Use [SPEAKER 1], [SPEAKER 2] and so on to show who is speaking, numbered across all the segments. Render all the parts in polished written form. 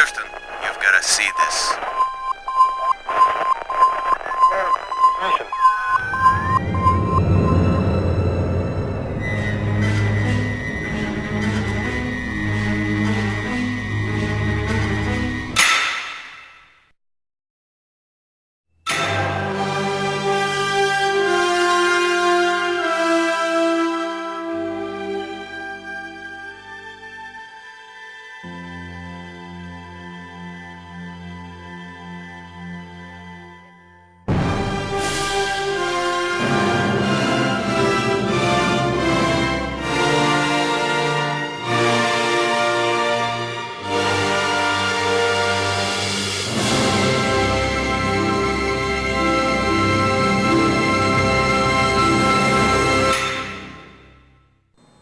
[SPEAKER 1] Clifton, you've got to see this.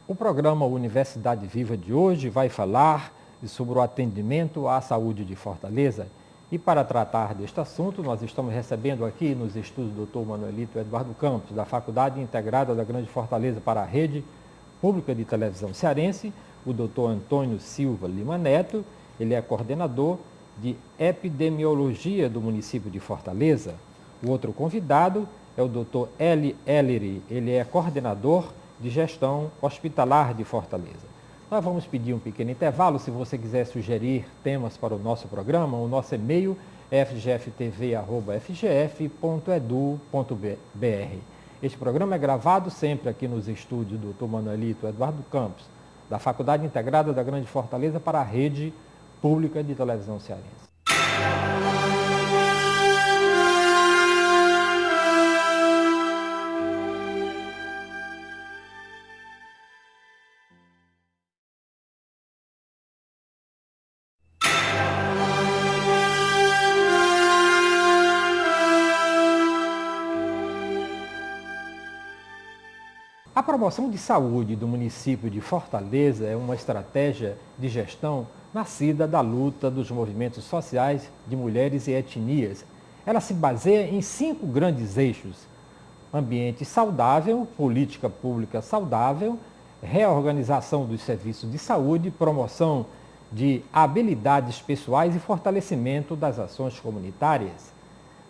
[SPEAKER 2] O programa Universidade Viva de hoje vai falar sobre o atendimento à saúde de Fortaleza. E para tratar deste assunto, nós estamos recebendo aqui nos estúdios do Dr. Manuelito Eduardo Campos, da Faculdade Integrada da Grande Fortaleza para a Rede Pública de Televisão Cearense, o Dr. Antônio Silva Lima Neto. Ele é coordenador de epidemiologia do município de Fortaleza. O outro convidado é o Dr. Eli Ellery, ele é coordenador de gestão hospitalar de Fortaleza. Nós vamos pedir um pequeno intervalo. Se você quiser sugerir temas para o nosso programa, o nosso e-mail é fgftv@fgf.edu.br. Este programa é gravado sempre aqui nos estúdios do Dr. Manuelito Eduardo Campos, da Faculdade Integrada da Grande Fortaleza para a Rede Pública de Televisão Cearense. A promoção de saúde do município de Fortaleza é uma estratégia de gestão nascida da luta dos movimentos sociais de mulheres e etnias. Ela se baseia em 5 grandes eixos: ambiente saudável, política pública saudável, reorganização dos serviços de saúde, promoção de habilidades pessoais e fortalecimento das ações comunitárias.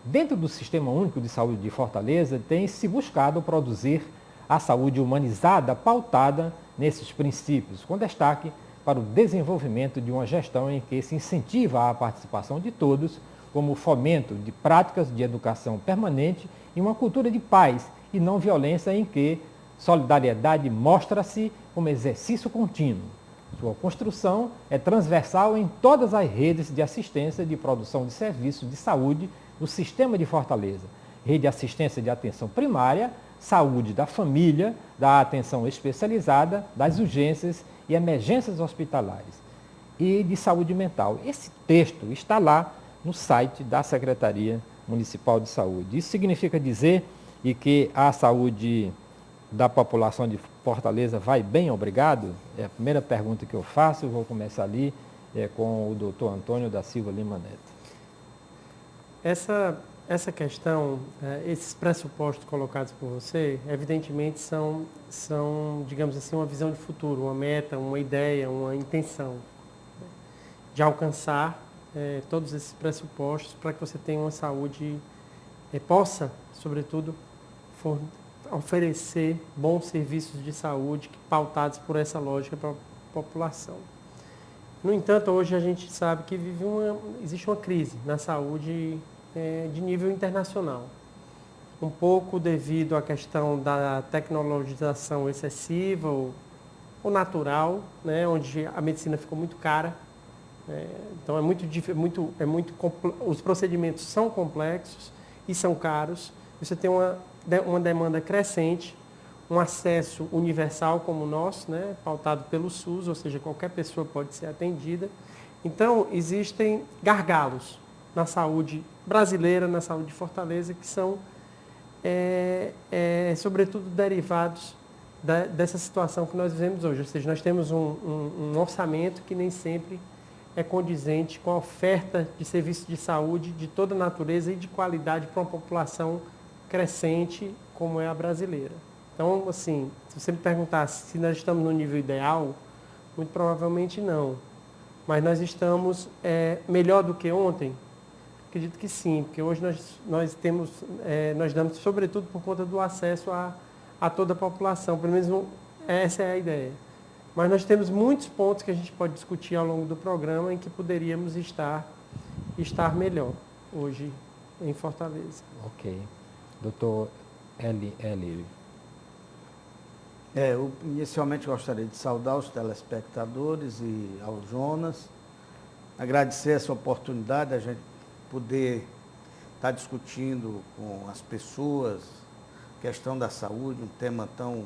[SPEAKER 2] Dentro do Sistema Único de Saúde de Fortaleza, tem-se buscado produzir a saúde humanizada pautada nesses princípios, com destaque para o desenvolvimento de uma gestão em que se incentiva a participação de todos, como o fomento de práticas de educação permanente e uma cultura de paz e não violência em que solidariedade mostra-se como exercício contínuo. Sua construção é transversal em todas as redes de assistência de produção de serviços de saúde do Sistema de Fortaleza, rede de assistência de atenção primária, saúde da família, da atenção especializada, das urgências e emergências hospitalares e de saúde mental. Esse texto está lá no site da Secretaria Municipal de Saúde. Isso significa dizer que a saúde da população de Fortaleza vai bem, obrigado? É a primeira pergunta que eu faço. Eu vou começar ali com o doutor Antônio da Silva Lima Neto.
[SPEAKER 3] Essa questão, esses pressupostos colocados por você, evidentemente são, digamos assim, uma visão de futuro, uma meta, uma ideia, uma intenção de alcançar todos esses pressupostos para que você tenha uma saúde, possa, sobretudo, oferecer bons serviços de saúde pautados por essa lógica para a população. No entanto, hoje a gente sabe que existe uma crise na saúde de nível internacional. Um pouco devido à questão da tecnologização excessiva ou natural, né, onde a medicina ficou muito cara. Então, os procedimentos são complexos e são caros. Você tem uma demanda crescente, um acesso universal como o nosso, né, pautado pelo SUS, ou seja, qualquer pessoa pode ser atendida. Então, existem gargalos na saúde brasileira, na saúde de Fortaleza, que são, sobretudo, derivados dessa situação que nós vivemos hoje. Ou seja, nós temos um orçamento que nem sempre é condizente com a oferta de serviços de saúde de toda natureza e de qualidade para uma população crescente como é a brasileira. Então, assim, se você me perguntar se nós estamos no nível ideal, muito provavelmente não. Mas nós estamos melhor do que ontem? Acredito que sim, porque hoje nós damos, sobretudo por conta do acesso a toda a população, pelo menos essa é a ideia. Mas nós temos muitos pontos que a gente pode discutir ao longo do programa em que poderíamos estar melhor hoje em Fortaleza.
[SPEAKER 2] Ok. Doutor Eli.
[SPEAKER 4] Eu inicialmente gostaria de saudar os telespectadores e ao Jonas, agradecer essa oportunidade de a gente poder estar discutindo com as pessoas a questão da saúde, um tema tão,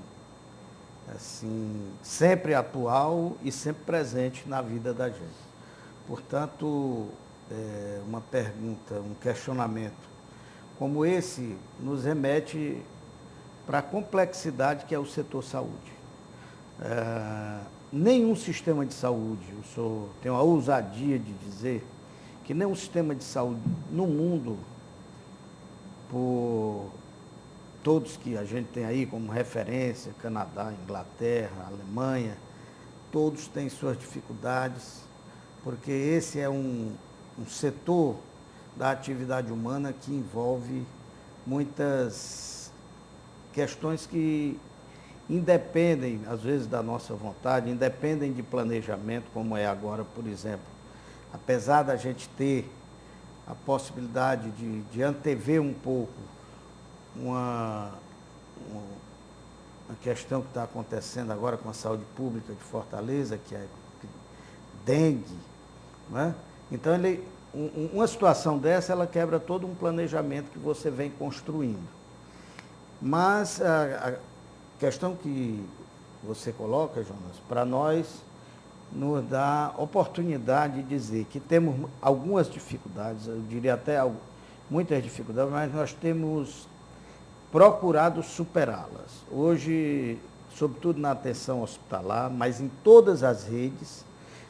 [SPEAKER 4] assim, sempre atual e sempre presente na vida da gente. Portanto, uma pergunta, um questionamento como esse nos remete para a complexidade que é o setor saúde. Nenhum sistema de saúde, eu tenho a ousadia de dizer que nenhum sistema de saúde no mundo, por todos que a gente tem aí como referência, Canadá, Inglaterra, Alemanha, todos têm suas dificuldades, porque esse é um setor da atividade humana que envolve muitas questões que independem, às vezes, da nossa vontade, independem de planejamento, como é agora, por exemplo. Apesar da gente ter a possibilidade de antever um pouco uma questão que está acontecendo agora com a saúde pública de Fortaleza, que é dengue, né? Então, uma situação dessa, ela quebra todo um planejamento que você vem construindo. Mas a questão que você coloca, Jonas, para nós, nos dá oportunidade de dizer que temos algumas dificuldades, eu diria até muitas dificuldades, mas nós temos procurado superá-las. Hoje, sobretudo na atenção hospitalar, mas em todas as redes,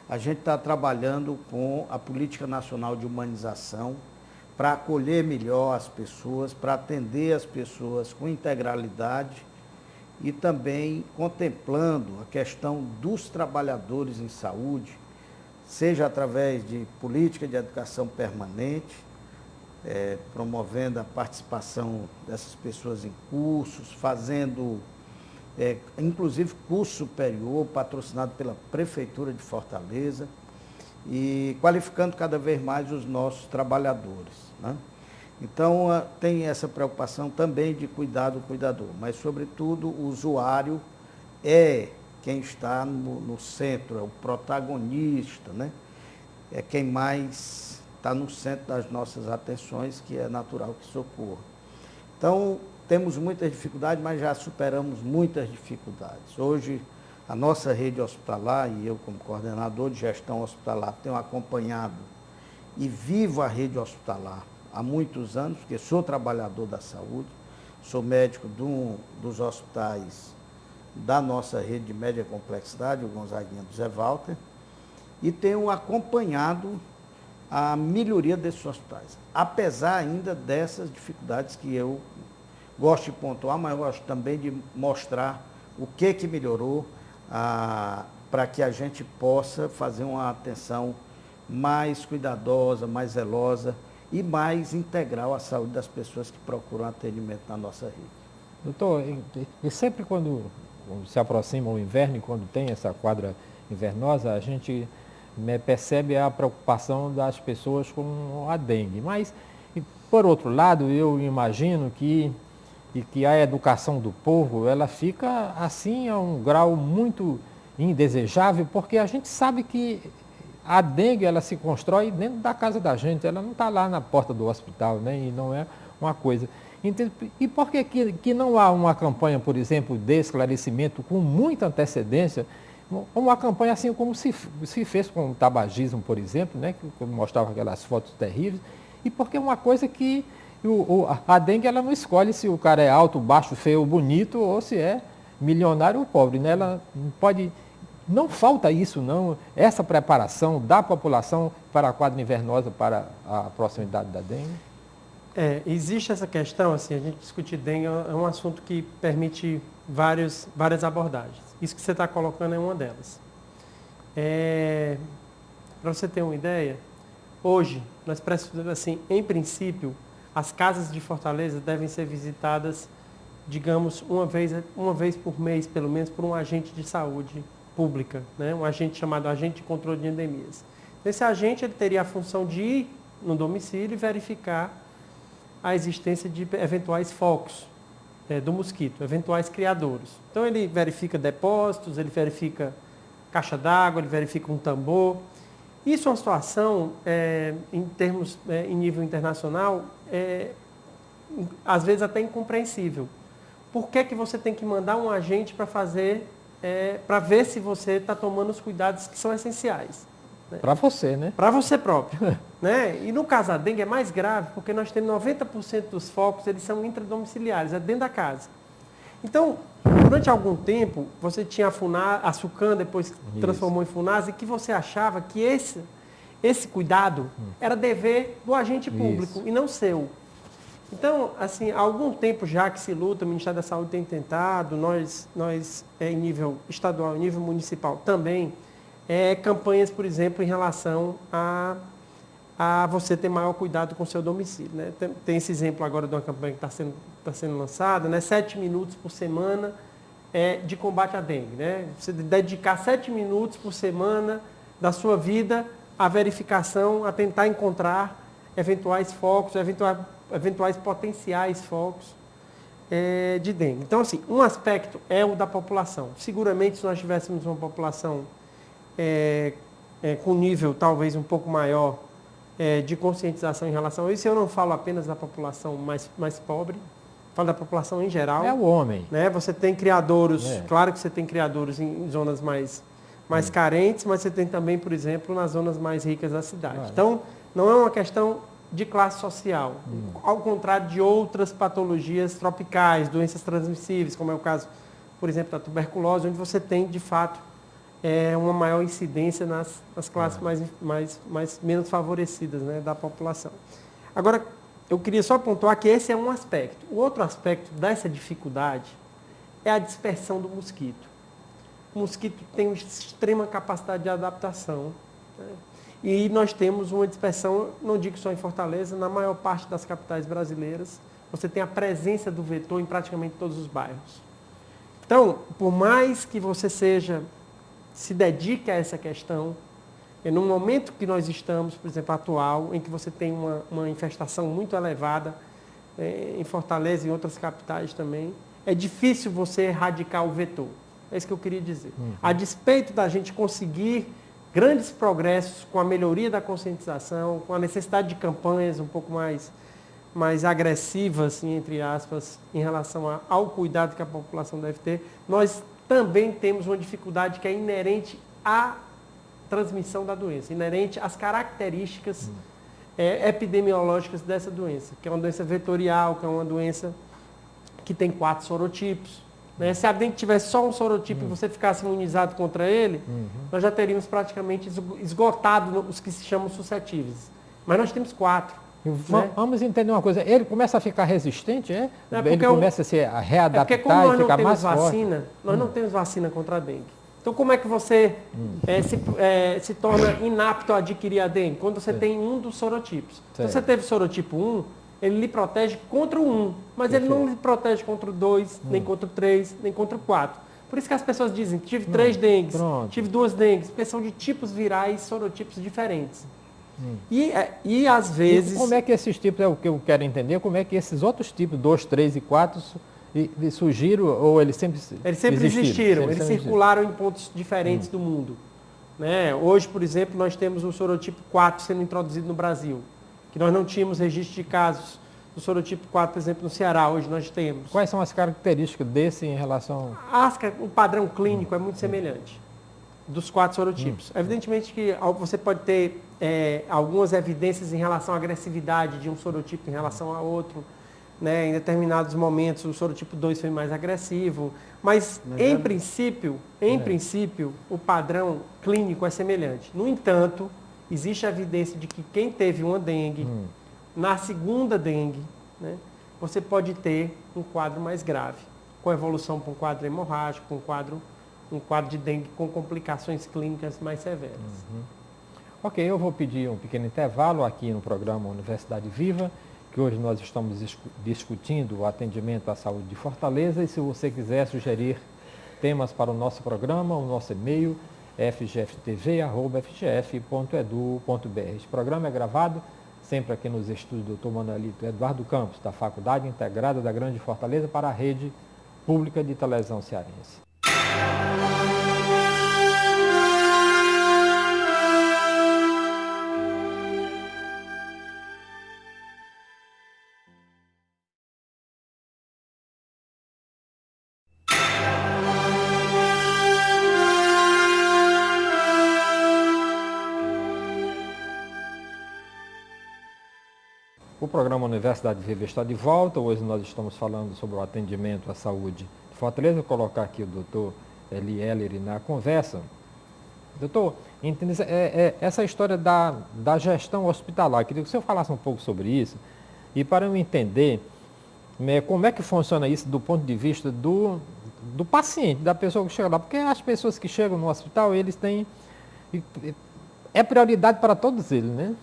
[SPEAKER 4] a gente está trabalhando com a Política Nacional de Humanização para acolher melhor as pessoas, para atender as pessoas com integralidade e também contemplando a questão dos trabalhadores em saúde, seja através de política de educação permanente, promovendo a participação dessas pessoas em cursos, fazendo, inclusive, curso superior patrocinado pela Prefeitura de Fortaleza e qualificando cada vez mais os nossos trabalhadores, né? Então, tem essa preocupação também de cuidar do cuidador, mas, sobretudo, o usuário é quem está no centro, é o protagonista, né? É quem mais está no centro das nossas atenções, que é natural que socorra. Então, temos muitas dificuldades, mas já superamos muitas dificuldades. Hoje, a nossa rede hospitalar, e eu como coordenador de gestão hospitalar, tenho acompanhado e vivo a rede hospitalar há muitos anos, porque sou trabalhador da saúde, sou médico dos hospitais da nossa rede de média complexidade, o Gonzaguinha do Zé Walter, e tenho acompanhado a melhoria desses hospitais, apesar ainda dessas dificuldades que eu gosto de pontuar, mas eu gosto também de mostrar o que melhorou para que a gente possa fazer uma atenção mais cuidadosa, mais zelosa e mais integral à saúde das pessoas que procuram atendimento na nossa rede.
[SPEAKER 2] Doutor, e sempre quando se aproxima o inverno e quando tem essa quadra invernosa, a gente percebe a preocupação das pessoas com a dengue. Mas, por outro lado, eu imagino que a educação do povo, ela fica assim a um grau muito indesejável, porque a gente sabe que a dengue, ela se constrói dentro da casa da gente, ela não está lá na porta do hospital, né? E não é uma coisa. E por que não há uma campanha, por exemplo, de esclarecimento com muita antecedência, uma campanha assim como se fez com o tabagismo, por exemplo, né? Que mostrava aquelas fotos terríveis, e porque é uma coisa que a dengue, ela não escolhe se o cara é alto, baixo, feio ou bonito, ou se é milionário ou pobre, né? Ela pode... Não falta isso, não, essa preparação da população para a quadra invernosa, para a proximidade da dengue?
[SPEAKER 3] Existe essa questão, assim, a gente discutir dengue é um assunto que permite várias abordagens. Isso que você está colocando é uma delas. Para você ter uma ideia, hoje, nós precisamos, assim, em princípio, as casas de Fortaleza devem ser visitadas, digamos, uma vez por mês, pelo menos, por um agente de saúde pública, né? Um agente chamado agente de controle de endemias. Esse agente ele teria a função de ir no domicílio e verificar a existência de eventuais focos do mosquito, eventuais criadouros. Então ele verifica depósitos, ele verifica caixa d'água, ele verifica um tambor. Isso é uma situação, em termos, em nível internacional, às vezes até incompreensível. Por que que você tem que mandar um agente para fazer, para ver se você está tomando os cuidados que são essenciais? Né?
[SPEAKER 2] Para você, né?
[SPEAKER 3] Para você próprio. Né? E no caso da dengue é mais grave, porque nós temos 90% dos focos, eles são intradomiciliares, é dentro da casa. Então, durante algum tempo, você tinha a Sucan, depois transformou em Funasa, e que você achava que esse cuidado era dever do agente público e não seu. Então, assim, há algum tempo já que se luta, o Ministério da Saúde tem tentado, nós em nível estadual, em nível municipal também, campanhas, por exemplo, em relação a você ter maior cuidado com o seu domicílio. Né? Tem esse exemplo agora de uma campanha que está sendo lançada, né? 7 minutos por semana de combate à dengue. Né? Você dedicar 7 minutos por semana da sua vida à verificação, a tentar encontrar eventuais focos, eventuais potenciais focos de dengue. Então, assim, um aspecto é o da população. Seguramente, se nós tivéssemos uma população com nível talvez um pouco maior de conscientização em relação a isso, eu não falo apenas da população mais pobre, falo da população em geral.
[SPEAKER 2] É o homem.
[SPEAKER 3] Né? Você tem criadouros, claro que você tem criadouros em zonas mais carentes, mas você tem também, por exemplo, nas zonas mais ricas da cidade. Então, não é uma questão de classe social, ao contrário de outras patologias tropicais, doenças transmissíveis, como é o caso, por exemplo, da tuberculose, onde você tem, de fato, uma maior incidência nas classes menos favorecidas, né, da população. Agora, eu queria só pontuar que esse é um aspecto. O outro aspecto dessa dificuldade é a dispersão do mosquito. O mosquito tem uma extrema capacidade de adaptação, né? E nós temos uma dispersão, não digo só em Fortaleza, na maior parte das capitais brasileiras, você tem a presença do vetor em praticamente todos os bairros. Então, por mais que você se dedique a essa questão, no momento que nós estamos, por exemplo, atual, em que você tem uma infestação muito elevada, em Fortaleza e em outras capitais também, é difícil você erradicar o vetor. É isso que eu queria dizer. A despeito da gente conseguir grandes progressos com a melhoria da conscientização, com a necessidade de campanhas um pouco mais agressivas, assim, entre aspas, em relação ao cuidado que a população deve ter, nós também temos uma dificuldade que é inerente à transmissão da doença, inerente às características epidemiológicas dessa doença, que é uma doença vetorial, que é uma doença que tem 4 sorotipos. Né? Se a dengue tivesse só um sorotipo e você ficasse imunizado contra ele, nós já teríamos praticamente esgotado os que se chamam suscetíveis. Mas nós temos 4. Né?
[SPEAKER 2] Vamos entender uma coisa, ele começa a ficar resistente,
[SPEAKER 3] É
[SPEAKER 2] ele começa a se readaptar e ficar mais forte.
[SPEAKER 3] Nós não temos vacina contra a dengue. Então, como é que você se torna inapto a adquirir a dengue? Quando você tem um dos sorotipos. Então, você teve sorotipo 1, ele lhe protege contra o 1, mas ele não lhe protege contra o 2, nem contra o 3, nem contra o 4. Por isso que as pessoas dizem que tive 3 dengues, tive 2 dengues, porque são de tipos virais, sorotipos diferentes. E às vezes...
[SPEAKER 2] E como é que esses tipos, é o que eu quero entender, como é que esses outros tipos, 2, 3 e 4, surgiram ou eles sempre
[SPEAKER 3] existiram? Eles circularam em pontos diferentes do mundo. Né? Hoje, por exemplo, nós temos o sorotipo 4 sendo introduzido no Brasil, que nós não tínhamos registro de casos do sorotipo 4, por exemplo, no Ceará, hoje nós temos.
[SPEAKER 2] Quais são as características desse em relação...
[SPEAKER 3] O padrão clínico é muito semelhante dos 4 sorotipos. Evidentemente que você pode ter algumas evidências em relação à agressividade de um sorotipo em relação a outro. Né? Em determinados momentos o sorotipo 2 foi mais agressivo, mas em princípio, o padrão clínico é semelhante. No entanto, existe a evidência de que quem teve uma dengue, na segunda dengue, né, você pode ter um quadro mais grave, com evolução para um quadro hemorrágico, um quadro de dengue com complicações clínicas mais severas.
[SPEAKER 2] Ok, eu vou pedir um pequeno intervalo aqui no programa Universidade Viva, que hoje nós estamos discutindo o atendimento à saúde de Fortaleza, e se você quiser sugerir temas para o nosso programa, o nosso e-mail é fgftv@fgf.edu.br. Este programa é gravado sempre aqui nos estúdios do Dr. Manuelito Eduardo Campos, da Faculdade Integrada da Grande Fortaleza, para a Rede Pública de Televisão Cearense. O programa Universidade Viva está de volta. Hoje nós estamos falando sobre o atendimento à saúde de Fortaleza. Vou colocar aqui o doutor Elieler na conversa. Doutor, essa história da gestão hospitalar, queria que o senhor falasse um pouco sobre isso. E para eu entender como é que funciona isso do ponto de vista do paciente, da pessoa que chega lá. Porque as pessoas que chegam no hospital, eles têm... É prioridade para todos eles, né?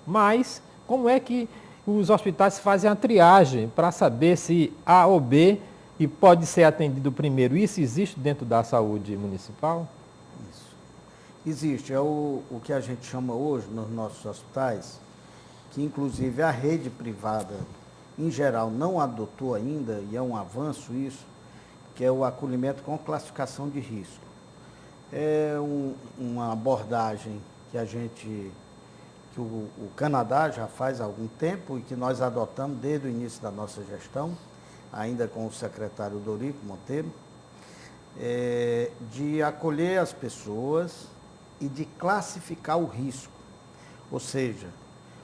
[SPEAKER 2] Mas... como é que os hospitais fazem a triagem para saber se A ou B e pode ser atendido primeiro? Isso existe dentro da saúde municipal?
[SPEAKER 4] Isso. Existe. É o que a gente chama hoje nos nossos hospitais, que inclusive a rede privada, em geral, não adotou ainda, e é um avanço isso, que é o acolhimento com classificação de risco. É uma abordagem que o Canadá já faz há algum tempo e que nós adotamos desde o início da nossa gestão, ainda com o secretário Dorico Monteiro, de acolher as pessoas e de classificar o risco. Ou seja,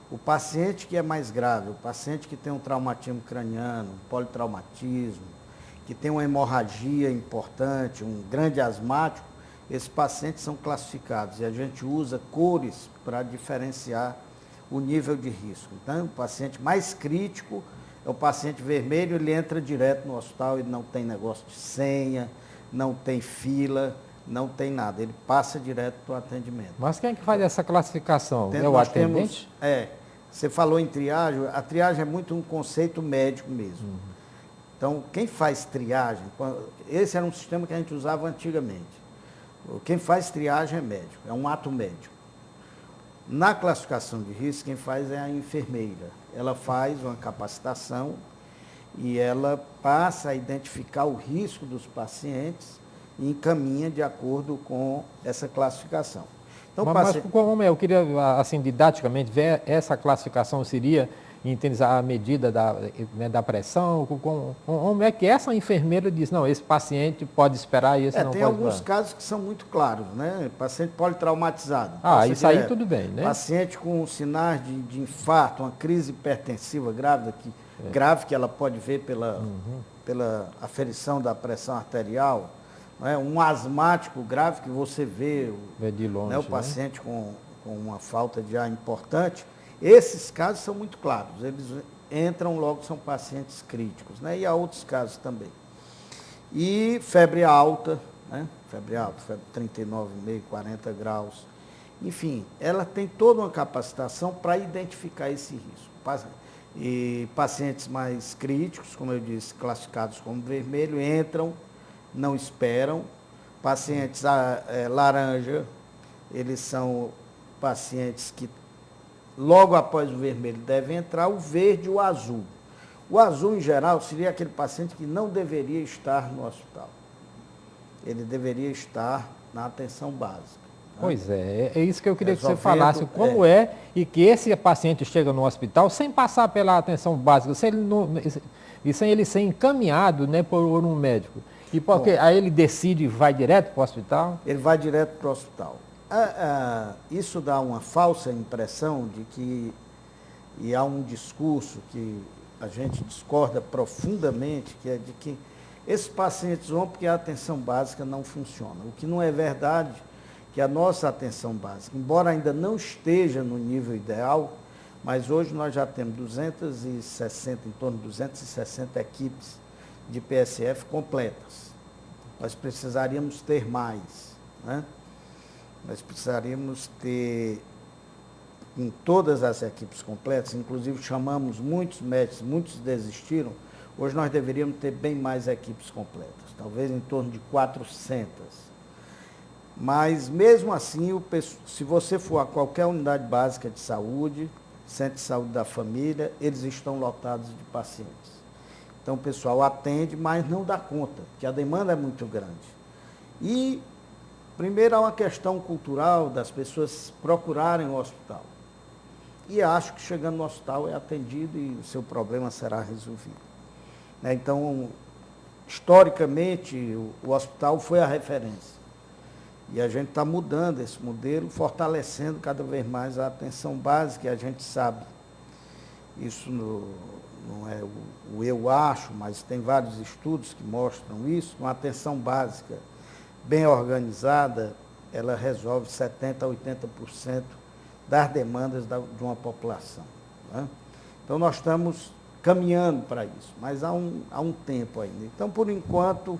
[SPEAKER 4] o paciente que é mais grave, o paciente que tem um traumatismo craniano, um politraumatismo, que tem uma hemorragia importante, um grande asmático, esses pacientes são classificados e a gente usa cores para diferenciar o nível de risco. Então, o paciente mais crítico é o paciente vermelho, ele entra direto no hospital, ele não tem negócio de senha, não tem fila, não tem nada, ele passa direto para o atendimento.
[SPEAKER 2] Mas quem é que faz essa classificação? É o atendente?
[SPEAKER 4] Você falou em triagem, a triagem é muito um conceito médico mesmo. Então, quem faz triagem, esse era um sistema que a gente usava antigamente. Quem faz triagem é médico, é um ato médico. Na classificação de risco, quem faz é a enfermeira. Ela faz uma capacitação e ela passa a identificar o risco dos pacientes e encaminha de acordo com essa classificação. Então,
[SPEAKER 2] mas como eu queria, assim, didaticamente, ver essa classificação seria entender a medida da pressão, como é que essa enfermeira diz, não, esse paciente pode esperar e esse não pode esperar?
[SPEAKER 4] Tem alguns casos que são muito claros, né? Paciente politraumatizado.
[SPEAKER 2] Isso aí tudo bem, né?
[SPEAKER 4] Paciente com sinais de infarto, uma crise hipertensiva grave, que ela pode ver pela aferição da pressão arterial, né? Um asmático grave que você vê
[SPEAKER 2] de longe,
[SPEAKER 4] né? O paciente com uma falta de ar importante. Esses casos são muito claros, eles entram logo, são pacientes críticos, né? E há outros casos também. E febre alta, né? Febre 39,5, 40 graus. Enfim, ela tem toda uma capacitação para identificar esse risco. E pacientes mais críticos, como eu disse, classificados como vermelho, entram, não esperam. Pacientes laranja, eles são pacientes que logo após o vermelho deve entrar, o verde e o azul. O azul, em geral, seria aquele paciente que não deveria estar no hospital. Ele deveria estar na atenção básica. Né?
[SPEAKER 2] Pois é isso que eu queria que você falasse. Como e que esse paciente chega no hospital sem passar pela atenção básica, e sem ele ser encaminhado, né, por um médico. E porque aí ele decide e vai direto para o hospital?
[SPEAKER 4] Ele vai direto para o hospital. Isso dá uma falsa impressão de que, e há um discurso que a gente discorda profundamente, que é de que esses pacientes vão porque a atenção básica não funciona. O que não é verdade, que a nossa atenção básica, embora ainda não esteja no nível ideal, mas hoje nós já temos 260, em torno de 260 equipes de PSF completas. Nós precisaríamos ter mais, né? nós precisaríamos ter em todas as equipes completas, inclusive chamamos muitos médicos, muitos desistiram, hoje nós deveríamos ter bem mais equipes completas, talvez em torno de 400. Mas mesmo assim, se você for a qualquer unidade básica de saúde, centro de saúde da família, eles estão lotados de pacientes. Então o pessoal atende, mas não dá conta, porque a demanda é muito grande. E primeiro há uma questão cultural das pessoas procurarem o hospital. E acho que chegando no hospital é atendido e o seu problema será resolvido. Então, historicamente, o hospital foi a referência. E a gente está mudando esse modelo, fortalecendo cada vez mais a atenção básica, e a gente sabe. Isso não é o eu acho, mas tem vários estudos que mostram isso. Uma atenção básica bem organizada, ela resolve 70% a 80% das demandas de uma população. Né? Então, nós estamos caminhando para isso, mas há um tempo ainda. Então, por enquanto,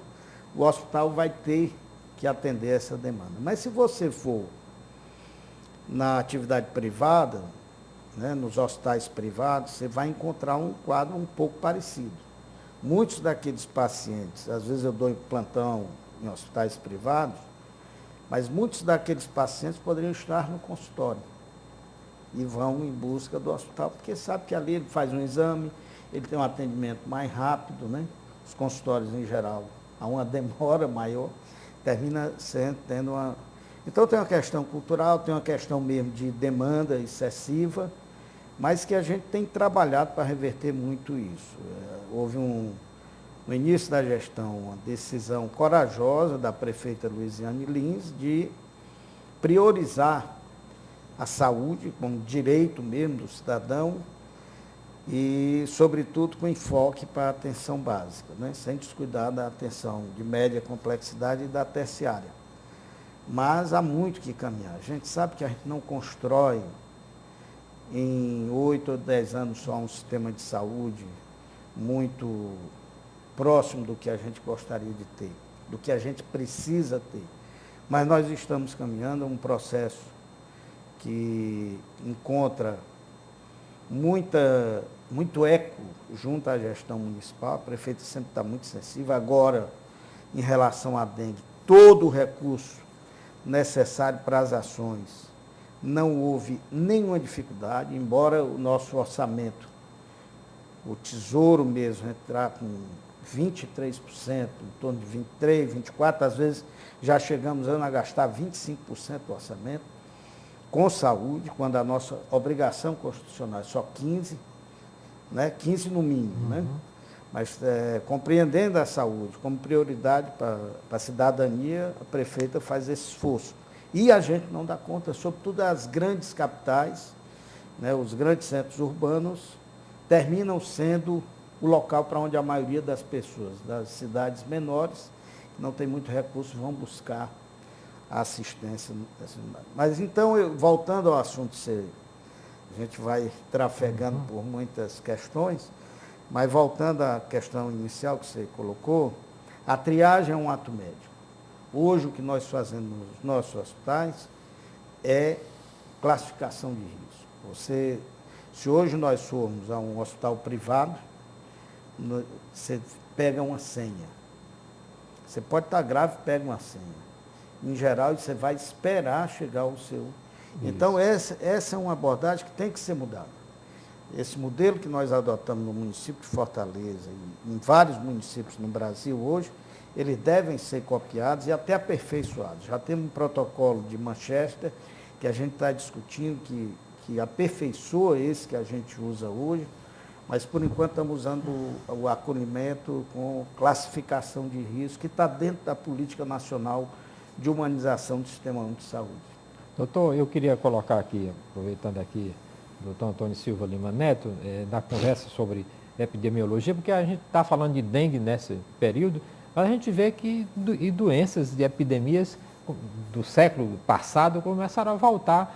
[SPEAKER 4] o hospital vai ter que atender essa demanda. Mas se você for na atividade privada, né, nos hospitais privados, você vai encontrar um quadro um pouco parecido. Muitos daqueles pacientes, às vezes eu dou plantão em hospitais privados, mas muitos daqueles pacientes poderiam estar no consultório e vão em busca do hospital, porque sabe que ali ele faz um exame, ele tem um atendimento mais rápido, né? Os consultórios em geral, há uma demora maior, termina tendo uma... Então tem uma questão cultural, tem uma questão mesmo de demanda excessiva, mas que a gente tem trabalhado para reverter muito isso. Houve no início da gestão, uma decisão corajosa da prefeita Luiziane Lins de priorizar a saúde como direito mesmo do cidadão e, sobretudo, com enfoque para a atenção básica, né? Sem descuidar da atenção de média complexidade e da terciária. Mas há muito que caminhar. A gente sabe que a gente não constrói em 8 ou 10 anos só um sistema de saúde muito próximo do que a gente gostaria de ter, do que a gente precisa ter. Mas nós estamos caminhando a um processo que encontra muito eco junto à gestão municipal. A prefeita sempre está muito sensível. Agora, em relação à dengue, todo o recurso necessário para as ações, não houve nenhuma dificuldade, embora o nosso orçamento, o tesouro mesmo, entrar com 23%, em torno de 23%, 24%, às vezes já chegamos a gastar 25% do orçamento com saúde, quando a nossa obrigação constitucional é só 15%, né? 15% no mínimo, né? Mas compreendendo a saúde como prioridade para a cidadania, a prefeita faz esse esforço. E a gente não dá conta, sobretudo as grandes capitais, né, os grandes centros urbanos, terminam sendo o local para onde a maioria das pessoas, das cidades menores, que não tem muito recurso, vão buscar a assistência. Mas então, voltando ao assunto, a gente vai trafegando por muitas questões, mas voltando à questão inicial que você colocou, a triagem é um ato médico. Hoje, o que nós fazemos nos nossos hospitais é classificação de risco. Se hoje nós formos a um hospital privado, você pega uma senha. Você pode estar grave, pega uma senha. Em geral, você vai esperar chegar o seu. Então, essa é uma abordagem que tem que ser mudada. Esse modelo que nós adotamos no município de Fortaleza e em vários municípios no Brasil hoje, eles devem ser copiados e até aperfeiçoados. Já temos um protocolo de Manchester que a gente está discutindo, que aperfeiçoa esse que a gente usa hoje, mas por enquanto estamos usando o acolhimento com classificação de risco, que está dentro da política nacional de humanização do Sistema Único de Saúde.
[SPEAKER 2] Doutor, eu queria colocar aqui, aproveitando aqui, doutor Antônio Silva Lima Neto, na conversa sobre epidemiologia, porque a gente está falando de dengue nesse período, mas a gente vê que doenças de epidemias do século passado começaram a voltar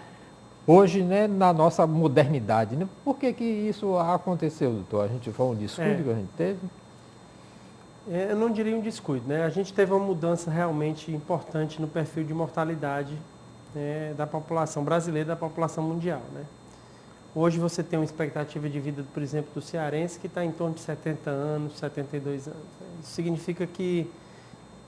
[SPEAKER 2] hoje, né, na nossa modernidade. Né? Por que isso aconteceu, doutor? A gente foi um descuido que a gente teve?
[SPEAKER 3] Eu não diria um descuido, né? A gente teve uma mudança realmente importante no perfil de mortalidade da população brasileira e da população mundial, né? Hoje você tem uma expectativa de vida, por exemplo, do cearense que está em torno de 70 anos, 72 anos. Né?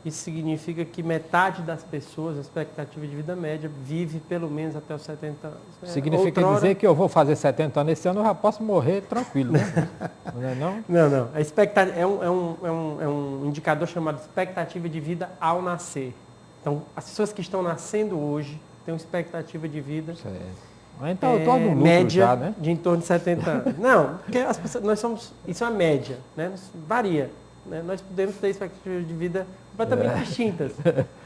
[SPEAKER 3] Isso significa que metade das pessoas, a expectativa de vida média, vive pelo menos até os 70 anos. Né?
[SPEAKER 2] Significa dizer que eu vou fazer 70 anos esse ano, eu já posso morrer tranquilo, né? Não é não?
[SPEAKER 3] Não. A expectativa é um indicador chamado expectativa de vida ao nascer. Então, as pessoas que estão nascendo hoje têm uma expectativa de vida
[SPEAKER 2] então eu estou no lucro
[SPEAKER 3] média
[SPEAKER 2] já, né?
[SPEAKER 3] de em torno de 70 anos. Não, porque as pessoas, nós somos, isso é uma média, né? Varia. Né? Nós podemos ter expectativas de vida completamente distintas.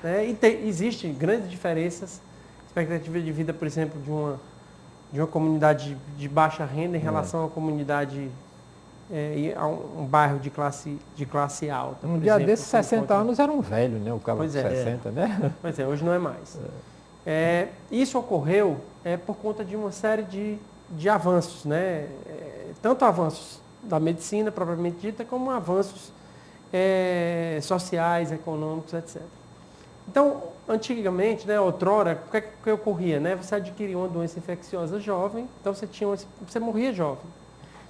[SPEAKER 3] Né? E existem grandes diferenças. Expectativa de vida, por exemplo, de uma comunidade de baixa renda em relação a uma comunidade, a um bairro de classe alta.
[SPEAKER 2] Um dia desses, 60 anos era um velho, né? O cara de 60, né?
[SPEAKER 3] Pois é, hoje não é mais. Isso ocorreu por conta de uma série de avanços, né? Tanto avanços da medicina propriamente dita, como avanços sociais, econômicos, etc. Então, antigamente, né, outrora, o que ocorria? Né? Você adquiria uma doença infecciosa jovem, então você morria jovem.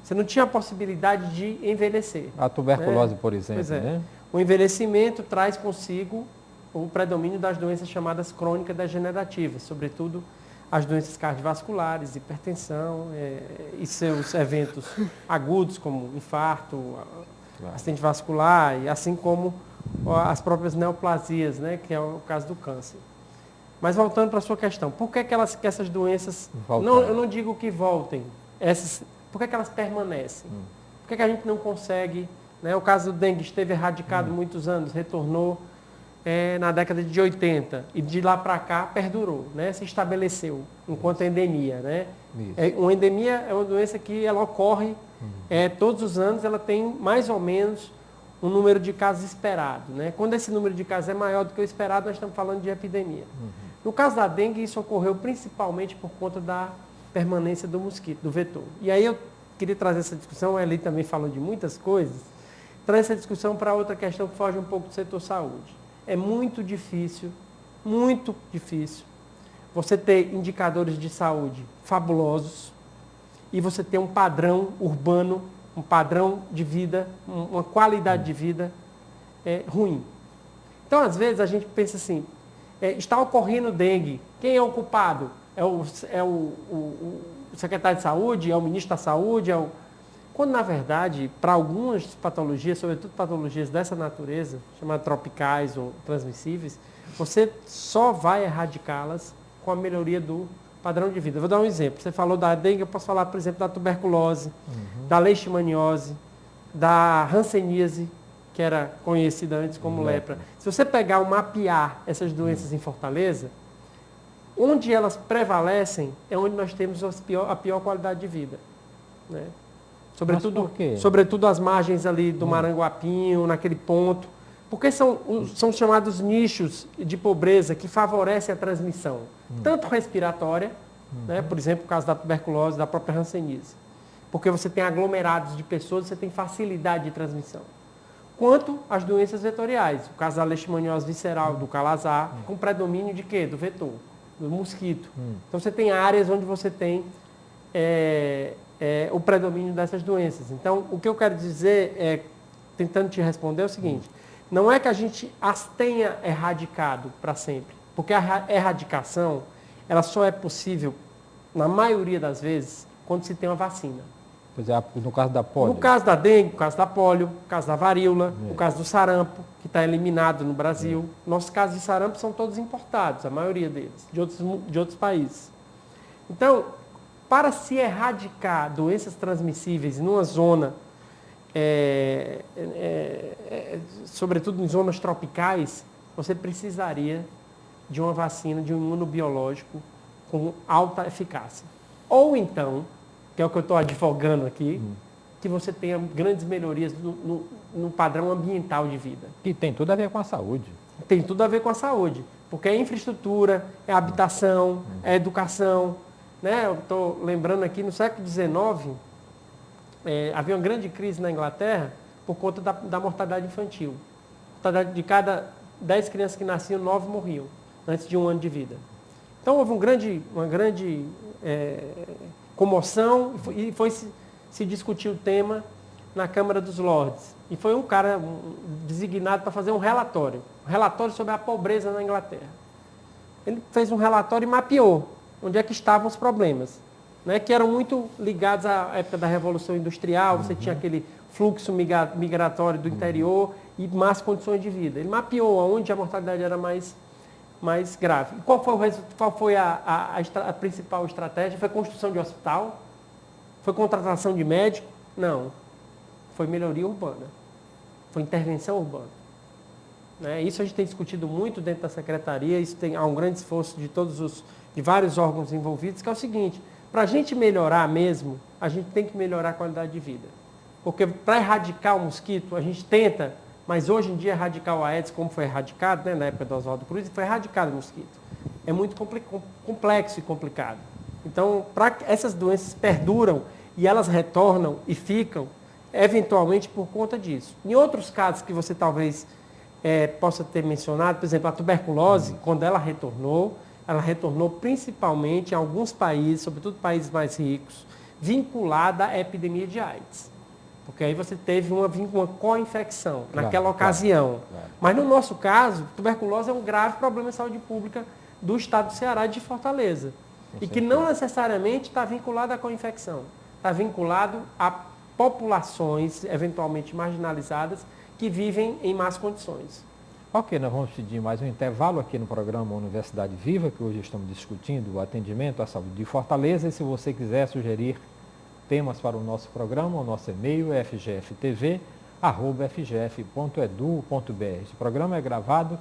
[SPEAKER 3] Você não tinha a possibilidade de envelhecer.
[SPEAKER 2] A tuberculose, por exemplo.
[SPEAKER 3] Pois é.
[SPEAKER 2] Né?
[SPEAKER 3] O envelhecimento traz consigo o predomínio das doenças chamadas crônicas degenerativas, sobretudo as doenças cardiovasculares, hipertensão e seus eventos agudos, como infarto, acidente vascular, e assim como as próprias neoplasias, né, que é o caso do câncer. Mas voltando para a sua questão, por que essas doenças, eu não digo que voltem, por que elas permanecem? Por que a gente não consegue, né, o caso do dengue esteve erradicado muitos anos, retornou na década de 80 e de lá para cá perdurou, né, se estabeleceu enquanto endemia. Né? Uma endemia é uma doença que ela ocorre todos os anos, ela tem mais ou menos um número de casos esperado. Né? Quando esse número de casos é maior do que o esperado, nós estamos falando de epidemia. No caso da dengue, isso ocorreu principalmente por conta da permanência do mosquito, do vetor. E aí eu queria trazer essa discussão, a Eli também falou de muitas coisas, trazer essa discussão para outra questão que foge um pouco do setor saúde. É muito difícil você ter indicadores de saúde fabulosos e você ter um padrão urbano, um padrão de vida, uma qualidade de vida ruim. Então, às vezes, a gente pensa assim, está ocorrendo dengue, quem é o culpado? É o secretário de saúde? É o ministro da saúde? Quando, na verdade, para algumas patologias, sobretudo patologias dessa natureza, chamadas tropicais ou transmissíveis, você só vai erradicá-las com a melhoria do padrão de vida. Vou dar um exemplo. Você falou da dengue, eu posso falar, por exemplo, da tuberculose, da leishmaniose, da hanseníase, que era conhecida antes como lepra. Se você pegar e mapear essas doenças em Fortaleza, onde elas prevalecem é onde nós temos a pior qualidade de vida. Né? Sobretudo as margens ali do Maranguapinho, naquele ponto. Porque são chamados nichos de pobreza que favorecem a transmissão, tanto respiratória, né, por exemplo, o caso da tuberculose, da própria hanseníase, porque você tem aglomerados de pessoas, você tem facilidade de transmissão, quanto as doenças vetoriais, o caso da leishmaniose visceral, do calazar, com predomínio de quê? Do vetor, do mosquito. Então você tem áreas onde você tem o predomínio dessas doenças. Então, o que eu quero dizer, tentando te responder, é o seguinte: não é que a gente as tenha erradicado para sempre, porque a erradicação ela só é possível, na maioria das vezes, quando se tem uma vacina.
[SPEAKER 2] Pois é, no caso da polio.
[SPEAKER 3] No caso da dengue, no caso da polio, no caso da varíola, no caso do sarampo, que está eliminado no Brasil. Nossos casos de sarampo são todos importados, a maioria deles, de outros países. Então, para se erradicar doenças transmissíveis numa zona, sobretudo em zonas tropicais, você precisaria de uma vacina, de um imunobiológico com alta eficácia. Ou então, que é o que eu estou advogando aqui, que você tenha grandes melhorias no padrão ambiental de vida.
[SPEAKER 2] Que tem tudo a ver com a saúde.
[SPEAKER 3] Tem tudo a ver com a saúde, porque é infraestrutura, é habitação, é educação. Né? Eu estou lembrando aqui, no século XIX, havia uma grande crise na Inglaterra por conta da mortalidade infantil. De cada 10 crianças que nasciam, 9 morriam antes de 1 ano de vida. Então houve uma grande comoção e foi se discutir o tema na Câmara dos Lordes. E foi um cara designado para fazer um relatório sobre a pobreza na Inglaterra. Ele fez um relatório e mapeou onde é que estavam os problemas, né, que eram muito ligados à época da Revolução Industrial, você tinha aquele fluxo migratório do interior e más condições de vida. Ele mapeou onde a mortalidade era mais grave. E qual foi a principal estratégia? Foi construção de hospital? Foi contratação de médico? Não. Foi melhoria urbana. Foi intervenção urbana. Né? Isso a gente tem discutido muito dentro da secretaria, há um grande esforço de vários órgãos envolvidos, que é o seguinte: para a gente melhorar mesmo, a gente tem que melhorar a qualidade de vida. Porque para erradicar o mosquito, a gente tenta, mas hoje em dia erradicar o Aedes, como foi erradicado, né, na época do Oswaldo Cruz, foi erradicado o mosquito. É muito complexo e complicado. Então, essas doenças perduram e elas retornam e ficam, eventualmente, por conta disso. Em outros casos que você talvez possa ter mencionado, por exemplo, a tuberculose, quando ela retornou principalmente em alguns países, sobretudo países mais ricos, vinculada à epidemia de AIDS. Porque aí você teve uma co-infecção naquela ocasião. Claro. Mas no nosso caso, tuberculose é um grave problema de saúde pública do estado do Ceará e de Fortaleza. E que não necessariamente está vinculado à co-infecção. Está vinculado a populações eventualmente marginalizadas que vivem em más condições.
[SPEAKER 2] Ok, nós vamos pedir mais um intervalo aqui no programa Universidade Viva, que hoje estamos discutindo o atendimento à saúde de Fortaleza. E se você quiser sugerir temas para o nosso programa, o nosso e-mail é fgftv@fgf.edu.br. Esse programa é gravado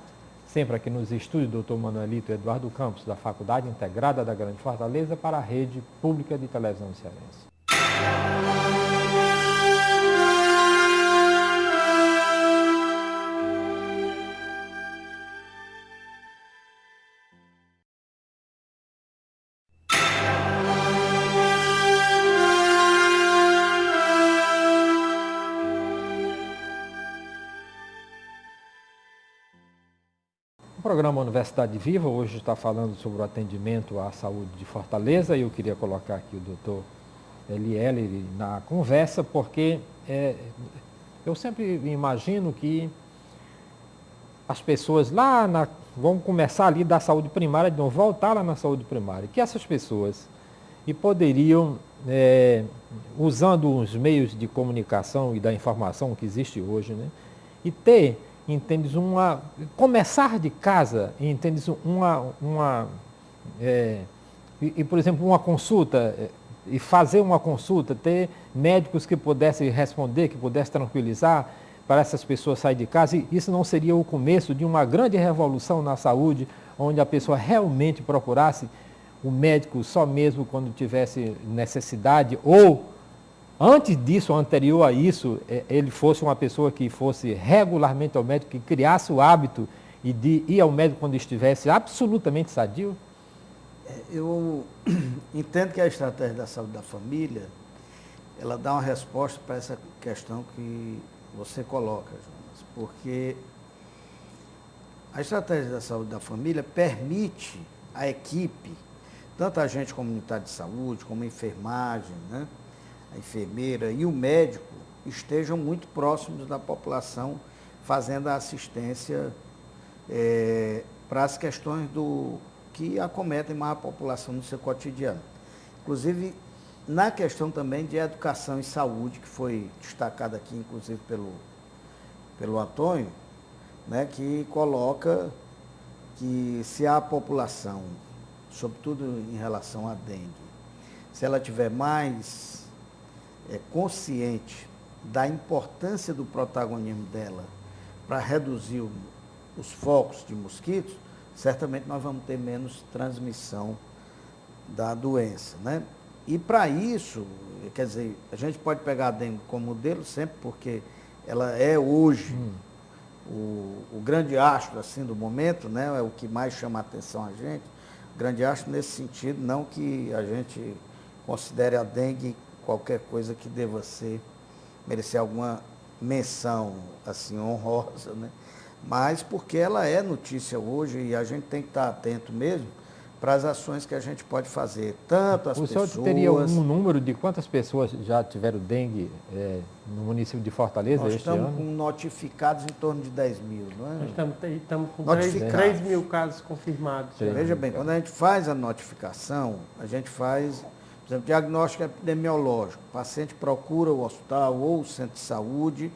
[SPEAKER 2] sempre aqui nos estúdios do Dr. Manuelito Eduardo Campos, da Faculdade Integrada da Grande Fortaleza, para a Rede Pública de Televisão Cearense. O programa Universidade Viva hoje está falando sobre o atendimento à saúde de Fortaleza e eu queria colocar aqui o doutor Eliel na conversa, porque eu sempre imagino que as pessoas vão começar ali da saúde primária, de novo, voltar lá na saúde primária, que essas pessoas poderiam, usando os meios de comunicação e da informação que existe hoje, né, e ter, entendes, começar de casa, entendes, por exemplo, uma consulta, e fazer uma consulta, ter médicos que pudessem responder, que pudessem tranquilizar para essas pessoas saírem de casa, e isso não seria o começo de uma grande revolução na saúde, onde a pessoa realmente procurasse o médico só mesmo quando tivesse necessidade, ou antes disso, anterior a isso, ele fosse uma pessoa que fosse regularmente ao médico, que criasse o hábito e de ir ao médico quando estivesse absolutamente sadio?
[SPEAKER 4] Eu entendo que a estratégia da saúde da família, ela dá uma resposta para essa questão que você coloca, Jonas, porque a estratégia da saúde da família permite à equipe, tanto a agente comunitário de saúde, como a enfermagem, né, a enfermeira e o médico, estejam muito próximos da população, fazendo a assistência para as questões que acometem mais a população no seu cotidiano. Inclusive, na questão também de educação e saúde, que foi destacada aqui, inclusive, pelo Antônio, né, que coloca que se a população, sobretudo em relação à dengue, se ela tiver mais consciente da importância do protagonismo dela para reduzir os focos de mosquitos, certamente nós vamos ter menos transmissão da doença, né? E para isso, quer dizer, a gente pode pegar a dengue como modelo sempre, porque ela é hoje o grande astro assim, do momento, né? É o que mais chama a atenção a gente. O grande astro nesse sentido, não que a gente considere a dengue qualquer coisa que deva merecer alguma menção assim, honrosa, né? Mas porque ela é notícia hoje e a gente tem que estar atento mesmo para as ações que a gente pode fazer. Tanto as
[SPEAKER 2] O
[SPEAKER 4] pessoas...
[SPEAKER 2] senhor teria um número de quantas pessoas já tiveram dengue no município de Fortaleza
[SPEAKER 4] Nós
[SPEAKER 2] este ano?
[SPEAKER 4] estamos com notificados em torno de 10 mil, não é?
[SPEAKER 3] Nós estamos com
[SPEAKER 4] Notificados.
[SPEAKER 3] 3 mil casos confirmados.
[SPEAKER 4] Veja bem, quando a gente faz a notificação, a gente faz, por exemplo, diagnóstico epidemiológico. O paciente procura o hospital ou o centro de saúde